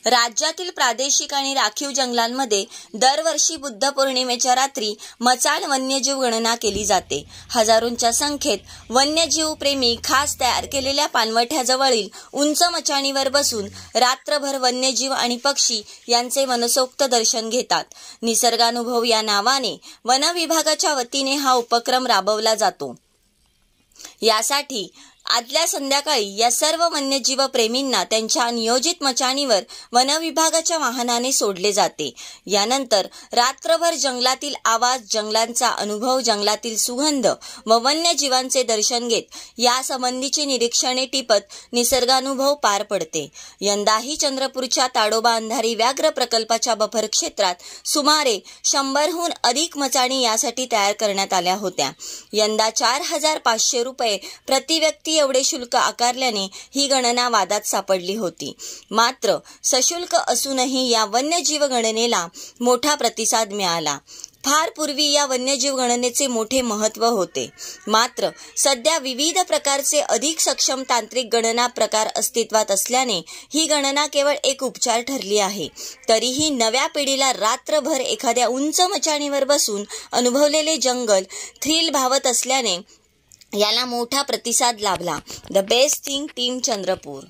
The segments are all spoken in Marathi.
राज्यातील प्रादेशिक आणि राखीव जंगलांमध्ये दरवर्षी बुद्ध पौर्णिमेच्या रात्री मचाण वन्यजीव गणना केली जाते. हजारोंच्या संख्येत वन्यजीव प्रेमी खास तयार केलेल्या पाणवठ्याजवळील उंच मचाणीवर बसून रात्रभर वन्यजीव आणि पक्षी यांचे मनसोक्त दर्शन घेतात. निसर्गानुभव या नावाने वन विभागाच्या वतीने हा उपक्रम राबवला जातो. यासाठी आदल्या संध्याकाळी या सर्व वन्यजीव प्रेमींना त्यांच्या नियोजित मचाणीवर वन विभागाच्या वाहनाने सोडले जाते. यानंतर रात्रभर जंगलातील आवाज, जंगलांचा अनुभव, जंगलातील सुगंध व वन्यजीवांचे दर्शन घेत या संबंधीची निरीक्षणे टिपत निसर्गानुभव पार पडते. यंदाही चंद्रपूरच्या ताडोबा अंधारी व्याघ्र प्रकल्पाच्या बफर क्षेत्रात सुमारे 100हून अधिक मचाणी यासाठी तयार करण्यात आल्या होत्या. यंदा 4,500 रुपये प्रति व्यक्ती एवढे शुल्क आकारल्याने ही गणना वादात सापडली होती. मात्र सशुल्क असूनही या वन्यजीव गणनेला मोठा प्रतिसाद मिळाला. फार पूर्वी या वन्यजीव गणनेचे मोठे महत्त्व होते. मात्र सध्या विविध प्रकारचे अधिक सक्षम तांत्रिक गणना प्रकार अस्तित्वात असल्याने ही गणना केवळ एक उपचार ठरली आहे. तरीही नव्या पिढीला रात्रभर एखाद्या उंच मचाणीवर बसून अनुभवलेले जंगल थ्रिल भावत असल्याने याला मोठा प्रतिसाद लाभला. The best thing team Chandrapur.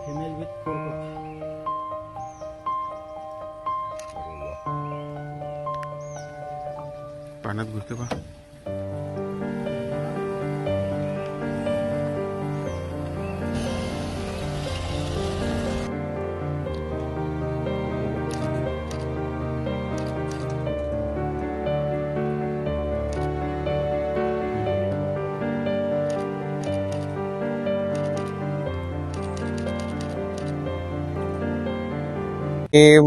female with 4 pups. पाण्यात घुसते पा.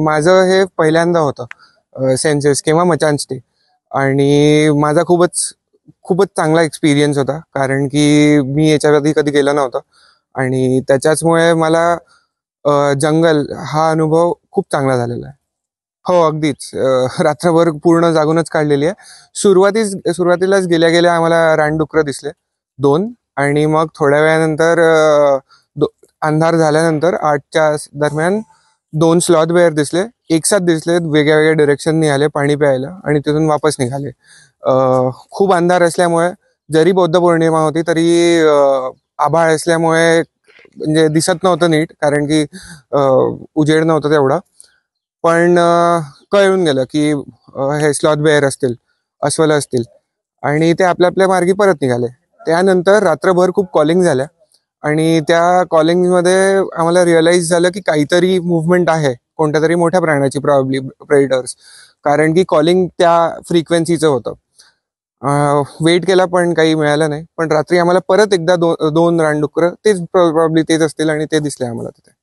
माझं हे पहिल्यांदा होतं सेन्सस किंवा मचान स्टे आणि माझा खूपच चांगला एक्सपिरियन्स होता, कारण की मी याच्या आधी कधी गेलो नव्हतं आणि त्याच्याचमुळे मला जंगल हा अनुभव खूप चांगला झालेला आहे. हो अगदीच, रात्रभर पूर्ण जागूनच काढलेली आहे. सुरुवातीलाच गेल्या गेल्या आम्हाला रानडुकरं दिसले 2 आणि मग थोड्या वेळानंतर अंधार झाल्यानंतर 8च्या दरम्यान 2 स्लॉथ बेअर दिसले. एकसाथ दिसले, वेगळ्या वेगळ्या डिरेक्शन निघाले पाणी प्यायला आणि तिथून वापस निघाले. खूप अंधार असल्यामुळे, जरी बौद्ध पौर्णिमा होती तरी आभाळ असल्यामुळे म्हणजे दिसत नव्हतं नीट, कारण की उजेड नव्हतं तेवढा. पण कळून गेलं की हे स्लॉथ बेअर असतील, अस्वल असतील आणि ते आपल्या आपल्या मार्गी परत निघाले. त्यानंतर रात्रभर खूप कॉलिंग झाल्या आणि त्या कॉलिंगमध्ये आम्हाला रिअलाइज झालं की काहीतरी मुवमेंट आहे, कोणत्या तरी मोठ्या प्राण्याची, प्रॉब्ली प्रेडिटर्स. कारण की कॉलिंग त्या फ्रिक्वेन्सीचं होतं. वेट केला पण काही मिळालं नाही. पण रात्री आम्हाला परत एकदा दोन रानडुकरं, तेच प्रॉब्ली तेच असतील आणि ते दिसले आम्हाला तिथे.